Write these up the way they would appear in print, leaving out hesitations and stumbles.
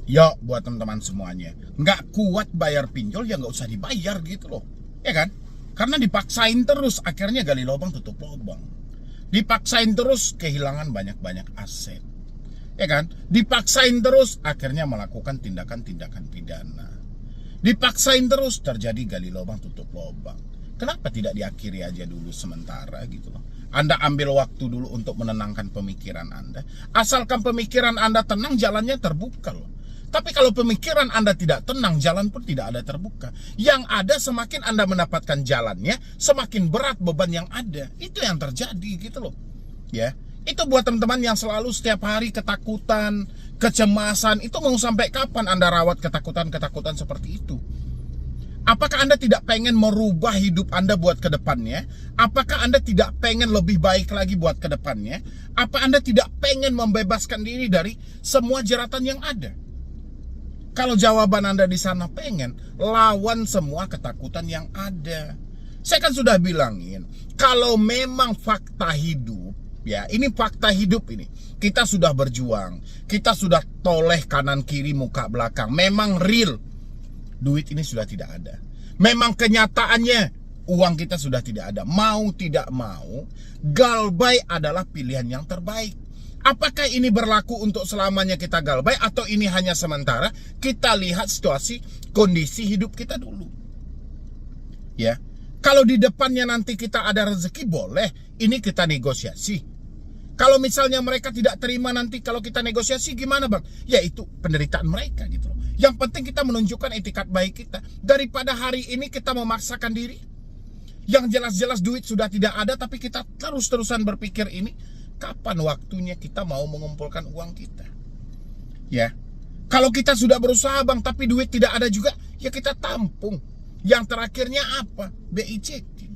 Ya buat teman-teman semuanya, nggak kuat bayar pinjol ya nggak usah dibayar gitu loh, ya kan? Karena dipaksain terus, akhirnya gali lubang tutup lubang. Dipaksain terus kehilangan banyak-banyak aset, ya kan? Dipaksain terus akhirnya melakukan tindakan-tindakan pidana. Dipaksain terus terjadi gali lubang tutup lubang. Kenapa tidak diakhiri aja dulu sementara gitu loh? Anda ambil waktu dulu untuk menenangkan pemikiran Anda. Asalkan pemikiran Anda tenang, jalannya terbuka loh. Tapi kalau pemikiran Anda tidak tenang, jalan pun tidak ada terbuka. Yang ada semakin Anda mendapatkan jalannya, semakin berat beban yang ada. Itu yang terjadi gitu loh. Ya, itu buat teman-teman yang selalu setiap hari ketakutan, kecemasan. Itu mau sampai kapan Anda rawat ketakutan-ketakutan seperti itu? Apakah Anda tidak pengen merubah hidup Anda buat ke depannya? Apakah Anda tidak pengen lebih baik lagi buat ke depannya? Apa Anda tidak pengen membebaskan diri dari semua jeratan yang ada? Kalau jawaban Anda di sana pengen, lawan semua ketakutan yang ada. Saya kan sudah bilangin, kalau memang fakta hidup, ya ini fakta hidup ini. Kita sudah berjuang, kita sudah toleh kanan kiri muka belakang. Memang real, duit ini sudah tidak ada. Memang kenyataannya, uang kita sudah tidak ada. Mau tidak mau, galbay adalah pilihan yang terbaik. Apakah ini berlaku untuk selamanya kita galbay atau ini hanya sementara? Kita lihat situasi kondisi hidup kita dulu. Ya. Kalau di depannya nanti kita ada rezeki, boleh. Ini kita negosiasi. Kalau misalnya mereka tidak terima nanti kalau kita negosiasi, gimana bang? Ya itu penderitaan mereka gitu loh. Yang penting kita menunjukkan etikat baik kita. Daripada hari ini kita memaksakan diri, yang jelas-jelas duit sudah tidak ada, tapi kita terus-terusan berpikir ini, kapan waktunya kita mau mengumpulkan uang kita? Ya, kalau kita sudah berusaha bang, tapi duit tidak ada juga, ya kita tampung. Yang terakhirnya apa? BI checking.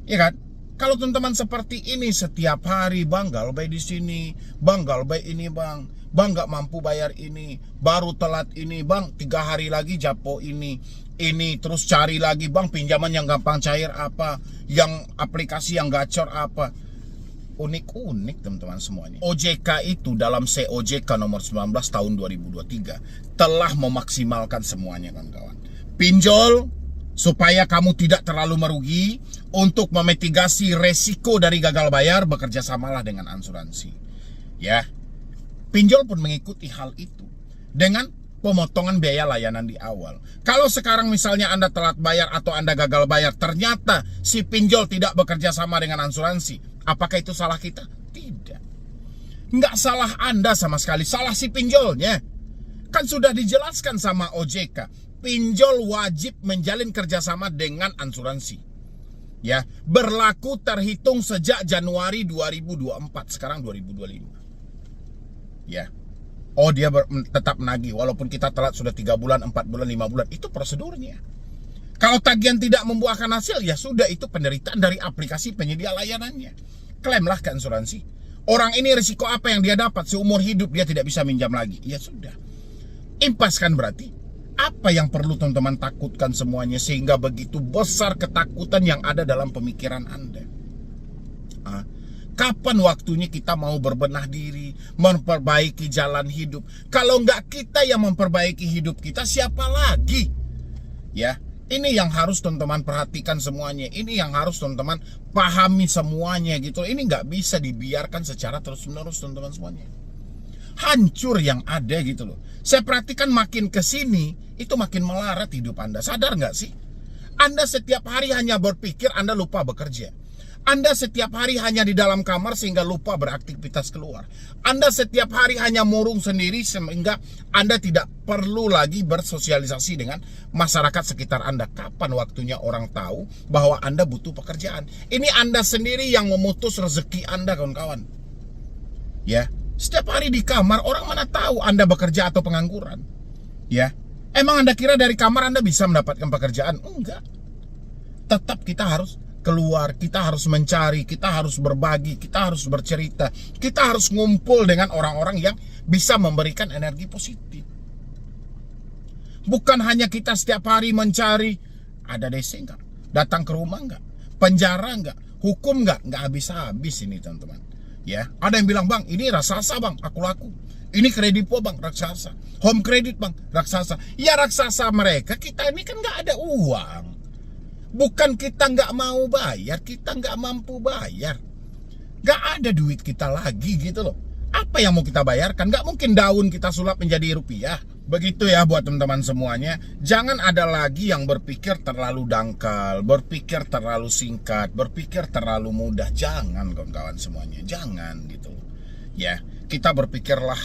Ya kan? Kalau teman-teman seperti ini setiap hari, bang galbay di sini, bang galbay ini bang nggak mampu bayar ini, baru telat ini bang, 3 hari lagi japo ini terus cari lagi bang pinjaman yang gampang cair apa, yang aplikasi yang gacor apa. Unik-unik teman-teman semuanya. OJK itu dalam COJK nomor 19 tahun 2023 telah memaksimalkan semuanya kawan-kawan. Pinjol supaya kamu tidak terlalu merugi, untuk memitigasi resiko dari gagal bayar, bekerja samalah dengan asuransi. Ya. Pinjol pun mengikuti hal itu dengan pemotongan biaya layanan di awal. Kalau sekarang misalnya Anda telat bayar atau Anda gagal bayar, ternyata si pinjol tidak bekerja sama dengan asuransi, apakah itu salah kita? Tidak. Nggak salah Anda sama sekali, salah si pinjolnya. Kan sudah dijelaskan sama OJK, pinjol wajib menjalin kerjasama dengan asuransi. Ya, berlaku terhitung sejak Januari 2024, sekarang 2025. Ya. Oh dia tetap menagih walaupun kita telat sudah 3 bulan, 4 bulan, 5 bulan. Itu prosedurnya. Kalau tagihan tidak membuahkan hasil, ya sudah, itu penderitaan dari aplikasi penyedia layanannya. Klaimlah ke asuransi. Orang ini risiko apa yang dia dapat? Seumur hidup dia tidak bisa minjam lagi. Ya sudah. Impas kan berarti. Apa yang perlu teman-teman takutkan semuanya sehingga begitu besar ketakutan yang ada dalam pemikiran Anda? Kapan waktunya kita mau berbenah diri, memperbaiki jalan hidup? Kalau nggak kita yang memperbaiki hidup kita, siapa lagi? Ya, ini yang harus teman-teman perhatikan semuanya. Ini yang harus teman-teman pahami semuanya gitu. Ini nggak bisa dibiarkan secara terus-menerus teman-teman semuanya. Hancur yang ada gitu loh. Saya perhatikan makin kesini, itu makin melarat hidup Anda. Sadar nggak sih? Anda setiap hari hanya berpikir, Anda lupa bekerja. Anda setiap hari hanya di dalam kamar sehingga lupa beraktivitas keluar. Anda setiap hari hanya murung sendiri sehingga Anda tidak perlu lagi bersosialisasi dengan masyarakat sekitar Anda. Kapan waktunya orang tahu bahwa Anda butuh pekerjaan? Ini Anda sendiri yang memutus rezeki Anda, kawan-kawan. Ya, setiap hari di kamar, orang mana tahu Anda bekerja atau pengangguran? Ya, emang Anda kira dari kamar Anda bisa mendapatkan pekerjaan? Enggak. Tetap kita harus keluar, kita harus mencari, kita harus berbagi, kita harus bercerita, kita harus ngumpul dengan orang-orang yang bisa memberikan energi positif. Bukan hanya kita setiap hari mencari, ada DC enggak? Datang ke rumah enggak? Penjara enggak? Hukum enggak? Enggak habis-habis ini teman-teman. Ya, ada yang bilang, bang, ini rasa-rasa bang, aku laku. Ini Kredipo bang, raksasa. Home Credit bang, raksasa. Ya raksasa mereka, kita ini kan nggak ada uang. Bukan kita nggak mau bayar, kita nggak mampu bayar. Nggak ada duit kita lagi gitu loh. Apa yang mau kita bayarkan? Nggak mungkin daun kita sulap menjadi rupiah. Begitu ya buat teman-teman semuanya. Jangan ada lagi yang berpikir terlalu dangkal, berpikir terlalu singkat, berpikir terlalu mudah. Jangan kawan-kawan semuanya, jangan gitu. Ya, kita berpikirlah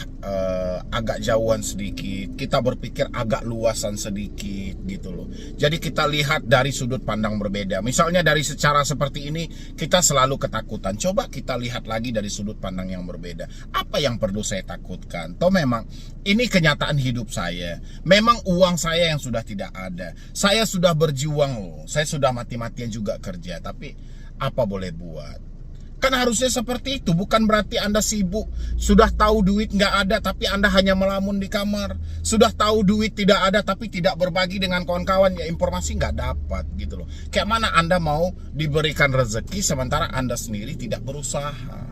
agak jauhan sedikit, kita berpikir agak luasan sedikit gitu loh. Jadi kita lihat dari sudut pandang berbeda. Misalnya dari secara seperti ini kita selalu ketakutan. Coba kita lihat lagi dari sudut pandang yang berbeda. Apa yang perlu saya takutkan? Toh memang ini kenyataan hidup saya. Memang uang saya yang sudah tidak ada. Saya sudah berjuang loh. Saya sudah mati-matian juga kerja. Tapi apa boleh buat? Kan harusnya seperti itu, bukan berarti Anda sibuk. Sudah tahu duit nggak ada, tapi Anda hanya melamun di kamar. Sudah tahu duit tidak ada, tapi tidak berbagi dengan kawan-kawan, ya informasi nggak dapat gitu loh. Kayak mana Anda mau diberikan rezeki, sementara Anda sendiri tidak berusaha.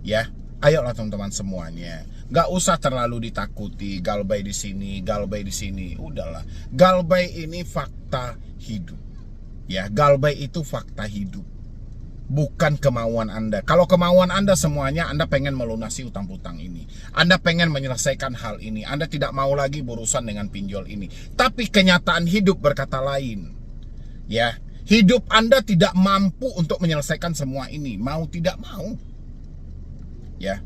Ya, ayolah teman-teman semuanya. Nggak usah terlalu ditakuti, galbay di sini, galbay di sini. Udahlah, galbay ini fakta hidup. Ya, galbay itu fakta hidup. Bukan kemauan Anda. Kalau kemauan Anda semuanya, Anda pengen melunasi utang-utang ini. Anda pengen menyelesaikan hal ini. Anda tidak mau lagi berurusan dengan pinjol ini. Tapi kenyataan hidup berkata lain. Ya, hidup Anda tidak mampu untuk menyelesaikan semua ini. Mau tidak mau. Ya,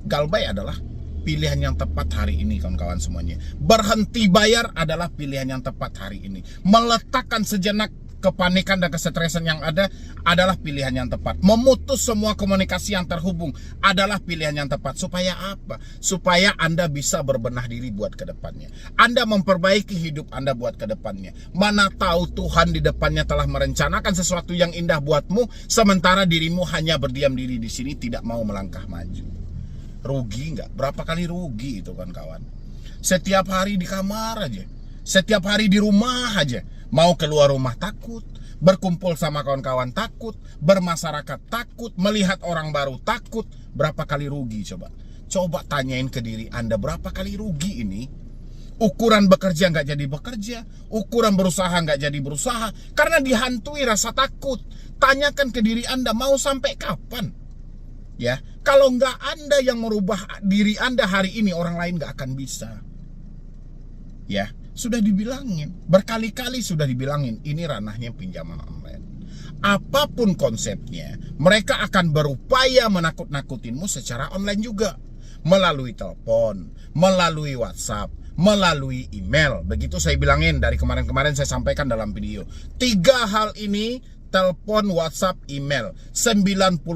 galbay adalah pilihan yang tepat hari ini kawan-kawan semuanya. Berhenti bayar adalah pilihan yang tepat hari ini. Meletakkan sejenak kepanikan dan kesetresan yang ada adalah pilihan yang tepat. Memutus semua komunikasi yang terhubung adalah pilihan yang tepat. Supaya apa? Supaya Anda bisa berbenah diri buat ke depannya. Anda memperbaiki hidup Anda buat ke depannya. Mana tahu Tuhan di depannya telah merencanakan sesuatu yang indah buatmu, sementara dirimu hanya berdiam diri di sini, tidak mau melangkah maju. Rugi nggak? Berapa kali rugi itu kan kawan? Setiap hari di kamar aja, setiap hari di rumah aja. Mau keluar rumah takut, berkumpul sama kawan-kawan takut, bermasyarakat takut, melihat orang baru takut. Berapa kali rugi coba? Coba tanyain ke diri Anda, berapa kali rugi ini? Ukuran bekerja nggak jadi bekerja, ukuran berusaha nggak jadi berusaha, karena dihantui rasa takut. Tanyakan ke diri Anda, mau sampai kapan? Ya, kalau nggak Anda yang merubah diri Anda hari ini, orang lain nggak akan bisa. Ya, sudah dibilangin, berkali-kali sudah dibilangin, ini ranahnya pinjaman online. Apapun konsepnya, mereka akan berupaya menakut-nakutinmu secara online juga. Melalui telepon, melalui WhatsApp, melalui email. Begitu saya bilangin dari kemarin-kemarin saya sampaikan dalam video. 3 hal ini, telepon, WhatsApp, email. 90%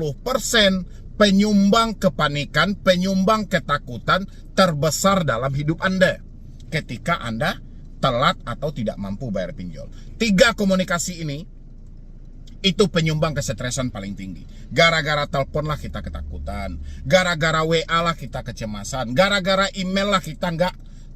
penyumbang kepanikan, penyumbang ketakutan terbesar dalam hidup Anda. Ketika Anda telat atau tidak mampu bayar pinjol. 3 komunikasi ini itu penyumbang kesetresan paling tinggi. Gara-gara telepon lah kita ketakutan, gara-gara WA lah kita kecemasan, gara-gara email lah kita nggak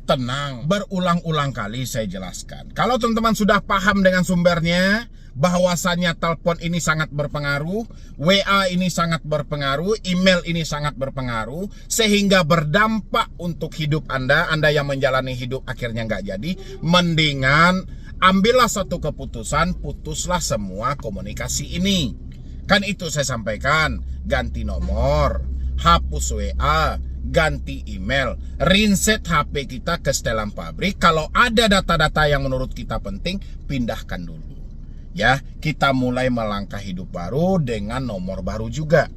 tenang. Berulang-ulang kali saya jelaskan. Kalau teman-teman sudah paham dengan sumbernya, bahwasannya telepon ini sangat berpengaruh, WA ini sangat berpengaruh, email ini sangat berpengaruh, sehingga berdampak untuk hidup Anda yang menjalani hidup akhirnya nggak jadi. Mendingan ambillah satu keputusan, putuslah semua komunikasi ini. Kan itu saya sampaikan, ganti nomor, hapus WA, ganti email, rinset HP kita ke setelan pabrik. Kalau ada data-data yang menurut kita penting, pindahkan dulu. Ya, kita mulai melangkah hidup baru dengan nomor baru juga.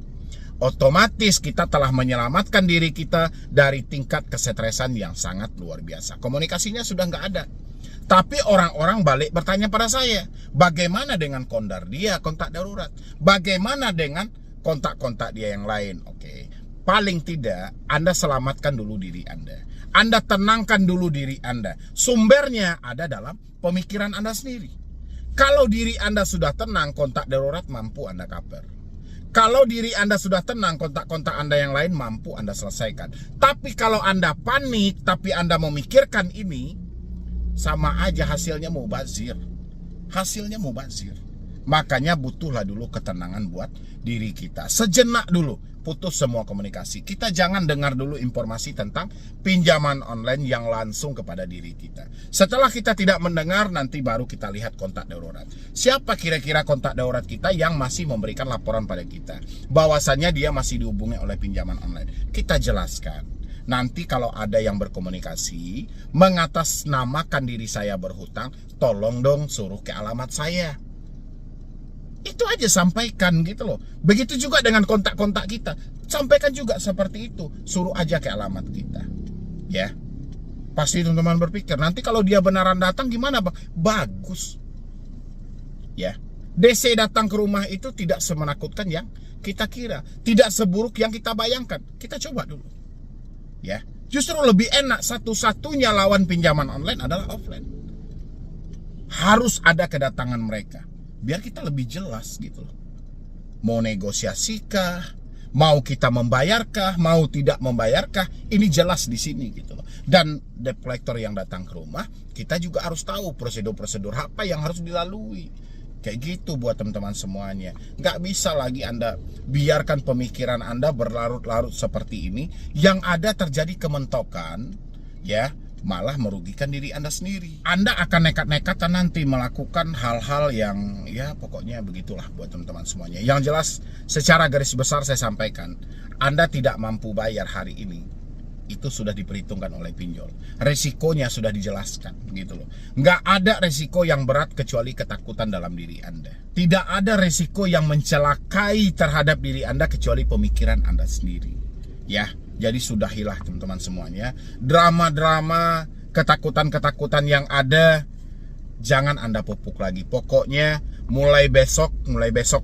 Otomatis kita telah menyelamatkan diri kita dari tingkat kesetresan yang sangat luar biasa. Komunikasinya sudah nggak ada. Tapi orang-orang balik bertanya pada saya, bagaimana dengan kondar dia, kontak darurat? Bagaimana dengan kontak-kontak dia yang lain? Oke, paling tidak Anda selamatkan dulu diri Anda. Anda tenangkan dulu diri Anda. Sumbernya ada dalam pemikiran Anda sendiri. Kalau diri Anda sudah tenang, kontak darurat mampu Anda cover. Kalau diri Anda sudah tenang, kontak-kontak Anda yang lain mampu Anda selesaikan. Tapi kalau Anda panik, tapi Anda memikirkan ini, sama aja hasilnya mubazir. Hasilnya mubazir. Makanya butuhlah dulu ketenangan buat diri kita. Sejenak dulu, putus semua komunikasi. Kita jangan dengar dulu informasi tentang pinjaman online yang langsung kepada diri kita. Setelah kita tidak mendengar, nanti baru kita lihat kontak darurat. Siapa kira-kira kontak darurat kita yang masih memberikan laporan pada kita bahwasannya dia masih dihubungi oleh pinjaman online? Kita jelaskan. Nanti kalau ada yang berkomunikasi mengatasnamakan diri saya berhutang, tolong dong suruh ke alamat saya. Itu aja, sampaikan gitu loh. Begitu juga dengan kontak-kontak kita, sampaikan juga seperti itu, suruh aja ke alamat kita. Ya, pasti teman-teman berpikir, nanti kalau dia beneran datang gimana Bang? Bagus. Ya, DC datang ke rumah itu tidak semenakutkan yang kita kira, tidak seburuk yang kita bayangkan. Kita coba dulu. Ya, justru lebih enak, satu-satunya lawan pinjaman online adalah offline. Harus ada kedatangan mereka, biar kita lebih jelas gitu loh. Mau negosiasikah, mau kita membayarkah, mau tidak membayarkah, ini jelas di sini gitu loh. Dan debt collector yang datang ke rumah, kita juga harus tahu prosedur-prosedur apa yang harus dilalui. Kayak gitu buat teman-teman semuanya. Nggak bisa lagi Anda biarkan pemikiran Anda berlarut-larut seperti ini. Yang ada terjadi kementokan, ya, malah merugikan diri Anda sendiri. Anda akan nekat-nekatan nanti melakukan hal-hal yang, ya pokoknya begitulah buat teman-teman semuanya. Yang jelas, secara garis besar saya sampaikan, Anda tidak mampu bayar hari ini, itu sudah diperhitungkan oleh pinjol. Resikonya sudah dijelaskan gitu loh. Nggak ada resiko yang berat kecuali ketakutan dalam diri Anda. Tidak ada resiko yang mencelakai terhadap diri Anda kecuali pemikiran Anda sendiri. Ya, jadi sudahilah teman-teman semuanya. Drama-drama, ketakutan-ketakutan yang ada, jangan Anda pupuk lagi. Pokoknya mulai besok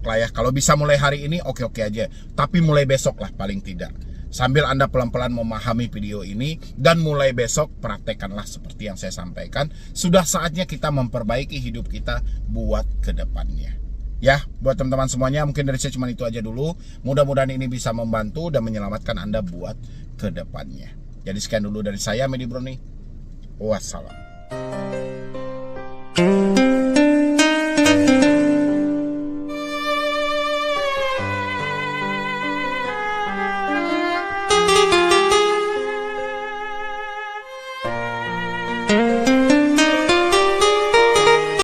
lah ya. Kalau bisa mulai hari ini oke-oke aja. Tapi mulai besok lah paling tidak. Sambil Anda pelan-pelan memahami video ini, dan mulai besok praktekkanlah seperti yang saya sampaikan. Sudah saatnya kita memperbaiki hidup kita buat ke depannya. Ya, buat teman-teman semuanya, mungkin dari saya cuma itu aja dulu. Mudah-mudahan ini bisa membantu dan menyelamatkan Anda buat ke depannya. Jadi sekian dulu dari saya, Medi Broni. Wassalam.